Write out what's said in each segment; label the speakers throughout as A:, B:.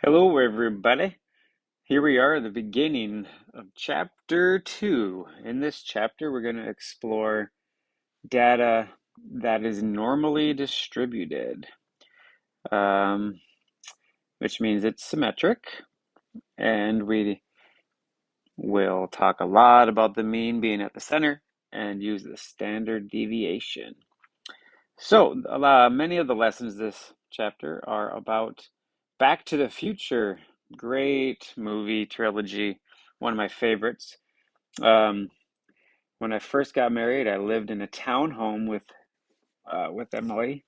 A: Hello, everybody. Here we are at the beginning of chapter 2. In this chapter, we're going to explore data that is normally distributed, um, which means it's symmetric, and we will talk a lot about the mean being at the center and use the standard deviation. So, many of the lessons this chapter are about Back to the Future. Great movie trilogy, one of my favorites. Um, when I first got married, I lived in a townhome with Emily,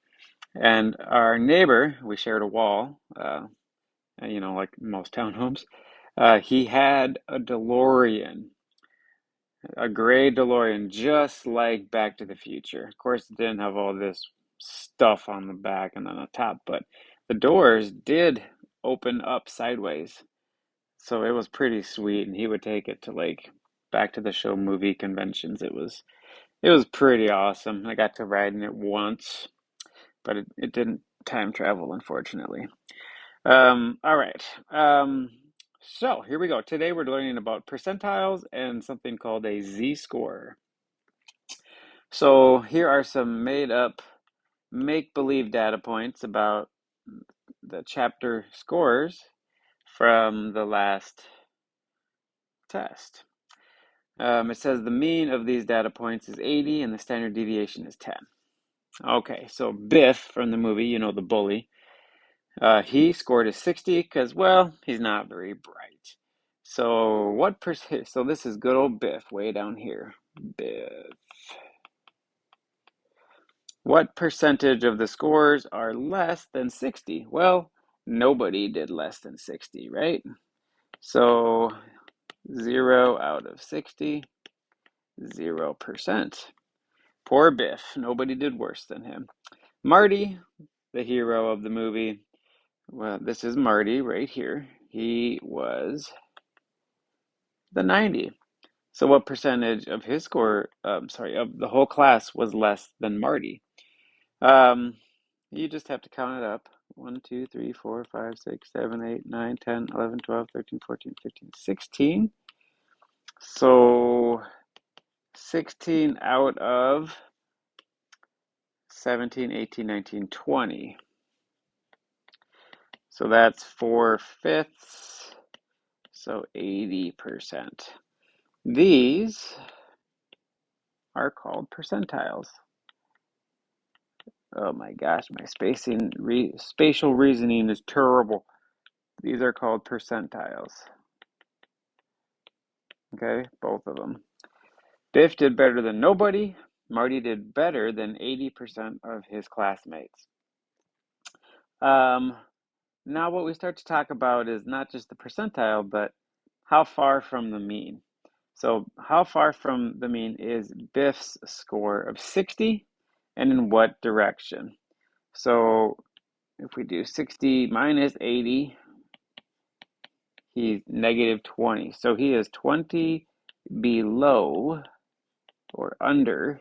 A: and our neighbor, we shared a wall, like most townhomes. He had a DeLorean, a gray DeLorean, just like Back to the Future. Of course, it didn't have all this stuff on the back and on the top, but the doors did open up sideways. So it was pretty sweet, and he would take it to like Back to the Show movie conventions. It was pretty awesome. I got to ride in it once, but it didn't time travel, unfortunately. All right. So here we go. Today we're learning about percentiles and something called a z-score. So here are some made up make-believe data points about the chapter scores from the last test. It says the mean of these data points is 80 and the standard deviation is 10. Okay, so Biff from the movie, the bully, he scored a 60 because, well, he's not very bright. So so this is good old Biff way down here. Biff. What percentage of the scores are less than 60? Well, nobody did less than 60, right? So 0 out of 60, 0%. Poor Biff. Nobody did worse than him. Marty, the hero of the movie. Well, this is Marty right here. He was the 90. So what percentage of his score, of the whole class was less than Marty? Um, you just have to count it up. 1, 2, 3, 4, 5, 6, 7, 8, 9, 10, 11, 12, 13, 14, 15, 16. So 16 out of 17, 18, 19, 20. So that's 4/5. So 80%. These are called percentiles. Oh my gosh, my spatial reasoning is terrible. These are called percentiles. Okay, both of them. Biff did better than nobody. Marty did better than 80% of his classmates. Now what we start to talk about is not just the percentile, but how far from the mean. So how far from the mean is Biff's score of 60, and in what direction? So if we do 60 minus 80, he's negative 20. So he is 20 below or under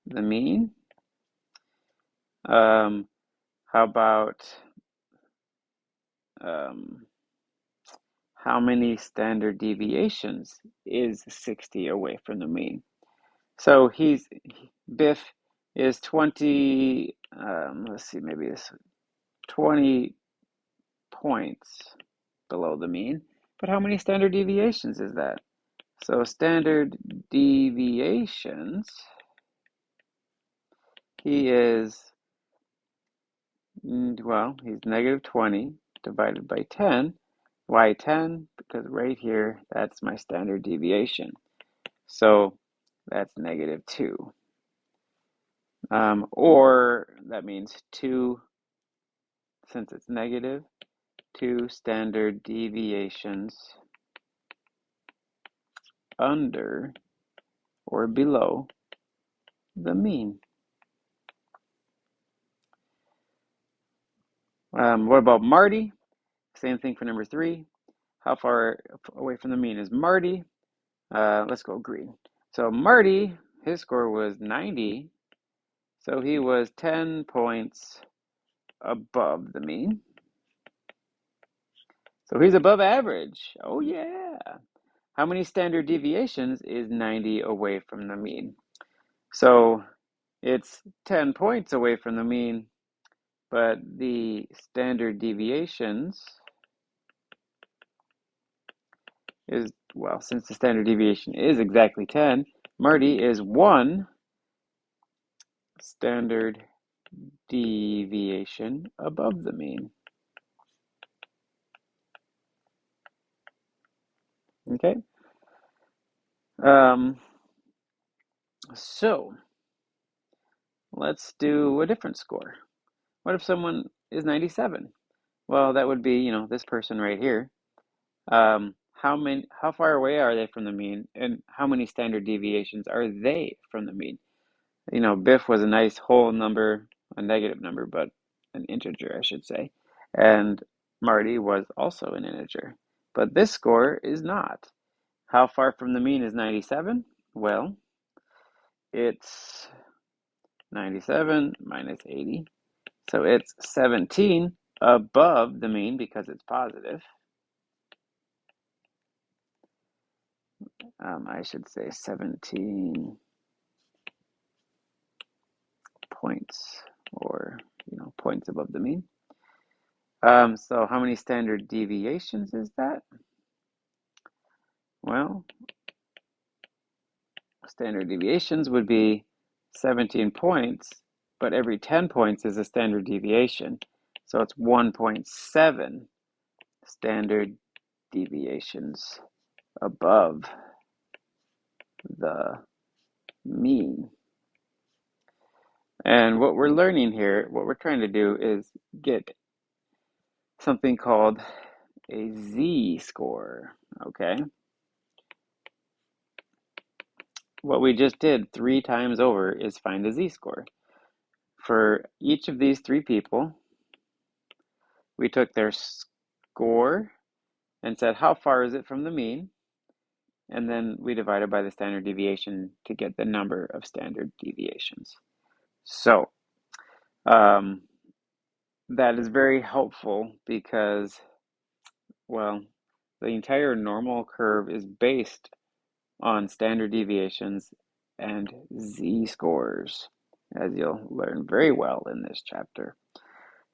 A: the mean. How about how many standard deviations is 60 away from the mean? So Biff is 20, let's see, maybe it's 20 points below the mean. But how many standard deviations is that? So standard deviations, he is, he's negative 20 divided by 10. Why 10? Because right here, that's my standard deviation. So that's negative 2. Or that means 2, since it's negative, 2 standard deviations under or below the mean. What about Marty? Same thing for number 3. How far away from the mean is Marty? Let's go green. So Marty, his score was 90, so he was 10 points above the mean. So he's above average. Oh, yeah. How many standard deviations is 90 away from the mean? So it's 10 points away from the mean, but the standard deviations is, well, since the standard deviation is exactly 10, Marty is 1 standard deviation above the mean. Okay. So let's do a different score. What if someone is 97? Well, that would be, this person right here. How far away are they from the mean, and how many standard deviations are they from the mean? Biff was a nice whole number, a negative number, but an integer, I should say. And Marty was also an integer. But this score is not. How far from the mean is 97? Well, it's 97 minus 80. So it's 17 above the mean because it's positive. I should say 17 points, or points above the mean. So how many standard deviations is that? Well, standard deviations would be 17 points, but every 10 points is a standard deviation. So it's 1.7 standard deviations above the mean. And what we're learning here, what we're trying to do is get something called a z-score, okay? What we just did 3 times over is find a z-score. For each of these 3 people, we took their score and said, how far is it from the mean? And then we divided by the standard deviation to get the number of standard deviations. So that is very helpful because, well, the entire normal curve is based on standard deviations and z-scores, as you'll learn very well in this chapter.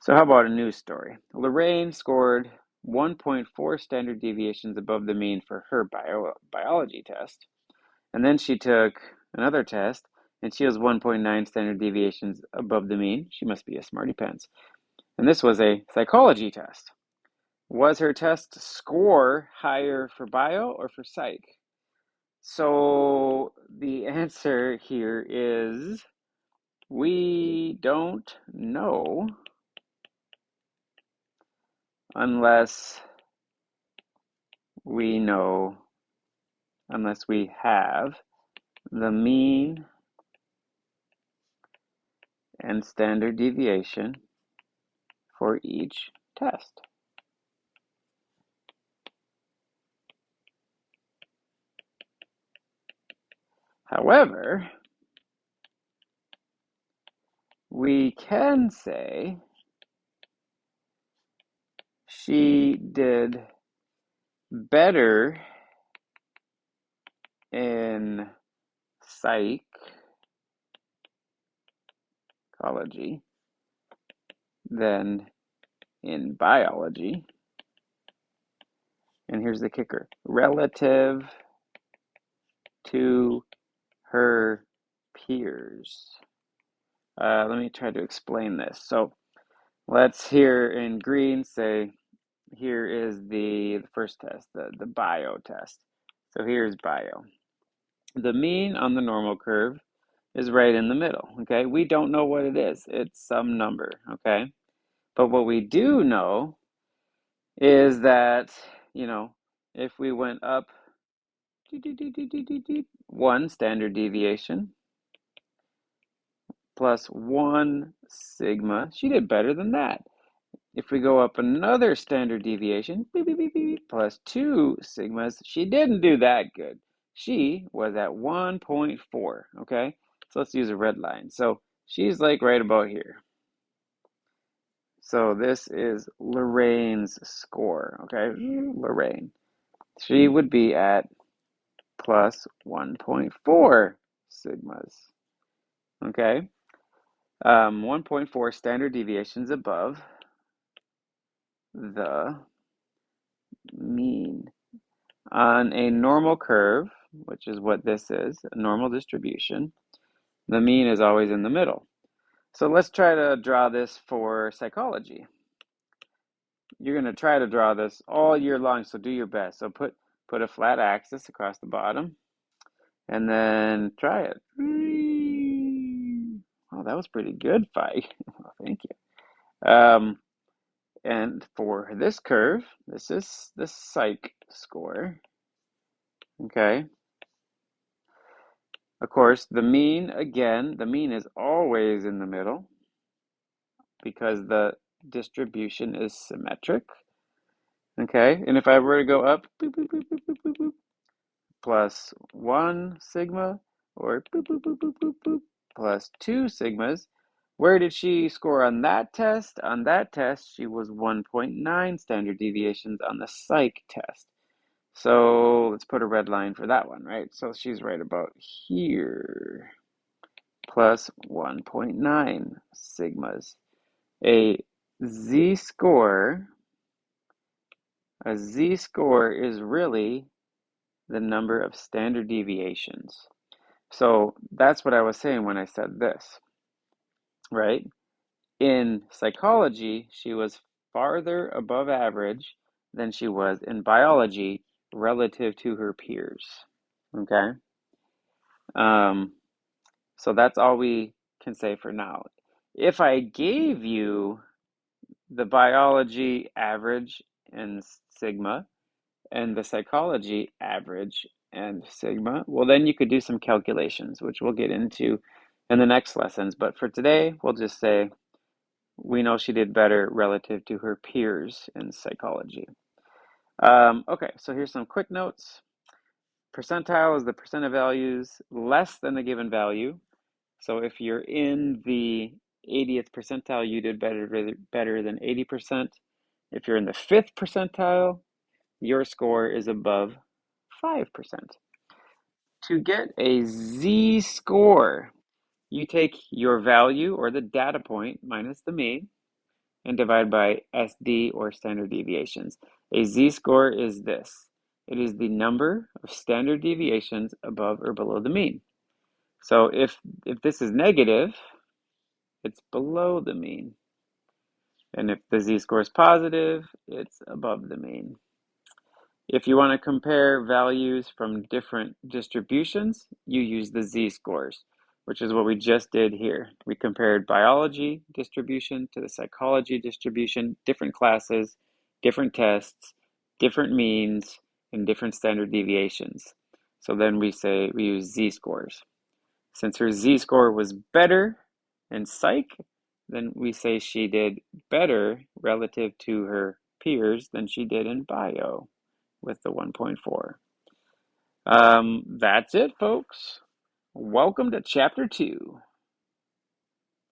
A: So how about a news story? Lorraine scored 1.4 standard deviations above the mean for her biology test. And then she took another test, and she was 1.9 standard deviations above the mean. She must be a smarty pants. And this was a psychology test. Was her test score higher for bio or for psych? So the answer here is we don't know unless we have the mean and standard deviation for each test. However, we can say she did better in psychology than in biology. And here's the kicker: relative to her peers. Let me try to explain this. So let's here in green say, here is the first test, the bio test. So here's bio. The mean on the normal curve is right in the middle, okay? We don't know what it is. It's some number, okay? But what we do know is that, if we went up 1 standard deviation plus 1 sigma, she did better than that. If we go up another standard deviation, plus 2 sigmas, she didn't do that good. She was at 1.4, okay? So let's use a red line. So she's like right about here. So this is Lorraine's score, okay? Lorraine. She would be at plus 1.4 sigmas, okay? 1.4 standard deviations above the mean. On a normal curve, which is what this is, a normal distribution, the mean is always in the middle. So let's try to draw this for psychology. You're going to try to draw this all year long, so do your best. So put a flat axis across the bottom, and then try it. Oh, that was pretty good, Fi. Well, thank you. And for this curve, this is the psych score. Okay. Of course, the mean, again, the mean is always in the middle because the distribution is symmetric. Okay, and if I were to go up, boop, boop, boop, boop, boop, boop, boop, plus 1 sigma, or boop, boop, boop, boop, boop, boop, plus 2 sigmas, where did she score on that test? On that test, she was 1.9 standard deviations on the psych test. So let's put a red line for that one, right? So she's right about here, plus 1.9 sigmas. A z-score is really the number of standard deviations. So that's what I was saying when I said this, right? In psychology, she was farther above average than she was in biology relative to her peers. Okay? So that's all we can say for now. If I gave you the biology average and sigma, and the psychology average and sigma, well, then you could do some calculations, which we'll get into in the next lessons. But for today, we'll just say we know she did better relative to her peers in psychology. Okay, so here's some quick notes. Percentile is the percent of values less than a given value. So if you're in the 80th percentile, you did better than 80%. If you're in the 5th percentile, your score is above 5%. To get a z-score, you take your value or the data point minus the mean and divide by SD or standard deviations. A z-score is this. It is the number of standard deviations above or below the mean. So if this is negative, it's below the mean. And if the z-score is positive, it's above the mean. If you want to compare values from different distributions, you use the z-scores, which is what we just did here. We compared biology distribution to the psychology distribution, different classes, different tests, different means, and different standard deviations. So then we say we use z-scores. Since her z-score was better in psych, then we say she did better relative to her peers than she did in bio with the 1.4. That's it, folks. Welcome to Chapter 2.